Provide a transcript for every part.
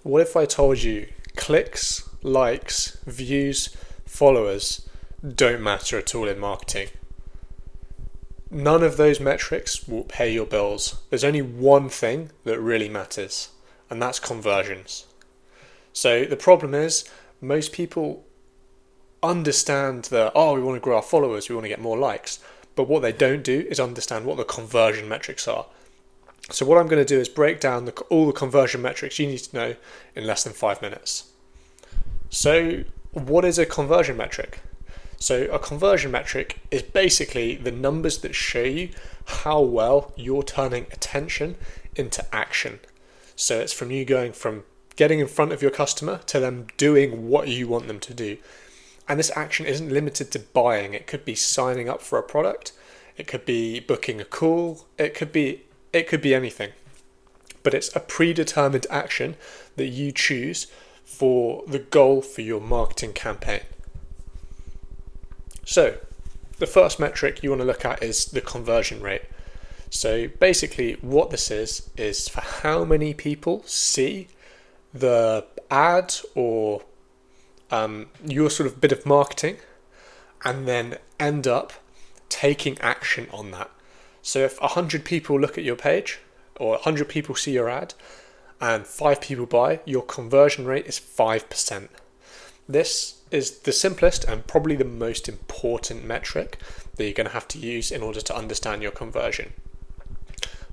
What if I told you clicks, likes, views, followers don't matter at all in marketing? None of those metrics will pay your bills. There's only one thing that really matters, and that's conversions. So the problem is, most people understand that, we want to grow our followers, we want to get more likes, but what they don't do is understand what the conversion metrics are. So what I'm going to do is break down all the conversion metrics you need to know in less than 5 minutes. So what is a conversion metric? So a conversion metric is basically the numbers that show you how well you're turning attention into action. So it's from you going from getting in front of your customer to them doing what you want them to do. And this action isn't limited to buying. It could be signing up for a product. It could be booking a call. It could be anything. But it's a predetermined action that you choose for the goal for your marketing campaign. So the first metric you want to look at is the conversion rate. So basically what this is for how many people see the ad or your sort of bit of marketing and then end up taking action on that. So if 100 people look at your page or 100 people see your ad and 5 people buy, your conversion rate is 5%. This is the simplest and probably the most important metric that you're going to have to use in order to understand your conversion.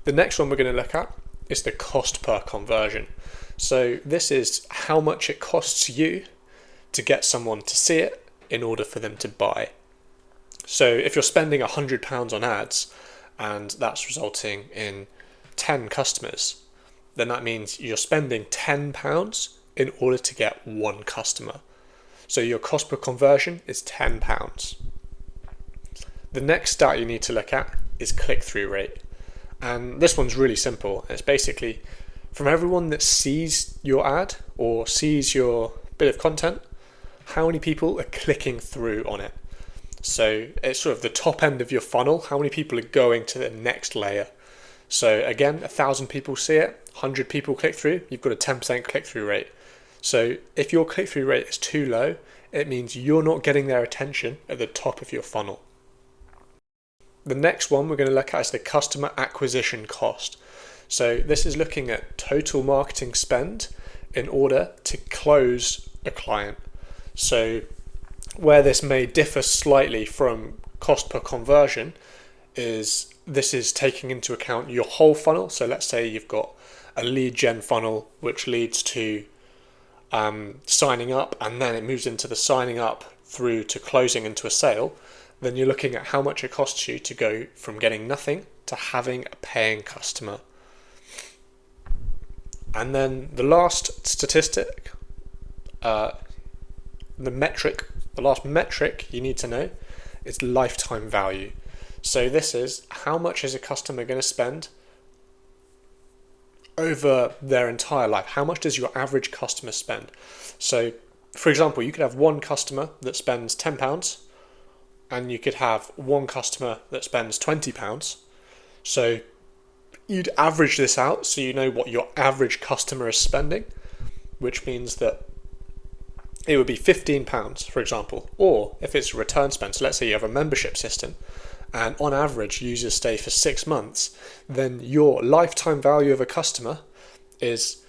The next one we're going to look at is the cost per conversion. So this is how much it costs you to get someone to see it in order for them to buy. So if you're spending £100 on ads and that's resulting in 10 customers, then that means you're spending £10 in order to get 1 customer. So your cost per conversion is £10. The next stat you need to look at is click-through rate. And this one's really simple. It's basically from everyone that sees your ad or sees your bit of content, how many people are clicking through on it. So it's sort of the top end of your funnel, how many people are going to the next layer. So again, 1,000 people see it, 100 people click through, you've got a 10% click-through rate. So if your click-through rate is too low, it means you're not getting their attention at the top of your funnel. The next one we're going to look at is the customer acquisition cost. So this is looking at total marketing spend in order to close a client. So where this may differ slightly from cost per conversion is this is taking into account your whole funnel. So let's say you've got a lead gen funnel which leads to signing up, and then it moves into the signing up through to closing into a sale. Then you're looking at how much it costs you to go from getting nothing to having a paying customer. And then the last statistic, the last metric you need to know is lifetime value. So this is how much is a customer going to spend over their entire life. How much does your average customer spend? So for example, you could have one customer that spends £10 and you could have one customer that spends £20. So you'd average this out so you know what your average customer is spending, which means that it would be £15, for example. Or if it's a return spend, so let's say you have a membership system and on average users stay for 6 months, then your lifetime value of a customer is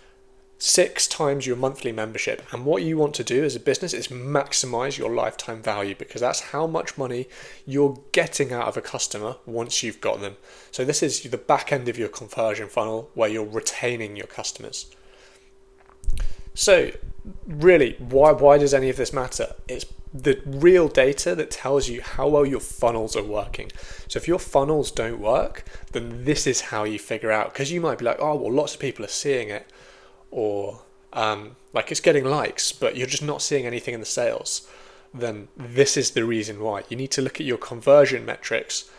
6 times your monthly membership. And what you want to do as a business is maximize your lifetime value, because that's how much money you're getting out of a customer once you've got them. So this is the back end of your conversion funnel where you're retaining your customers. So really, why does any of this matter? It's the real data that tells you how well your funnels are working. So if your funnels don't work, then this is how you figure out, because you might be like, oh, well, lots of people are seeing it, or like it's getting likes, but you're just not seeing anything in the sales. Then this is the reason why. You need to look at your conversion metrics,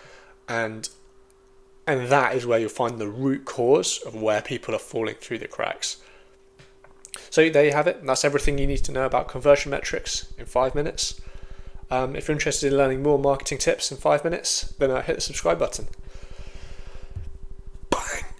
and that is where you'll find the root cause of where people are falling through the cracks. So there you have it. That's everything you need to know about conversion metrics in 5 minutes. If you're interested in learning more marketing tips in 5 minutes, then hit the subscribe button.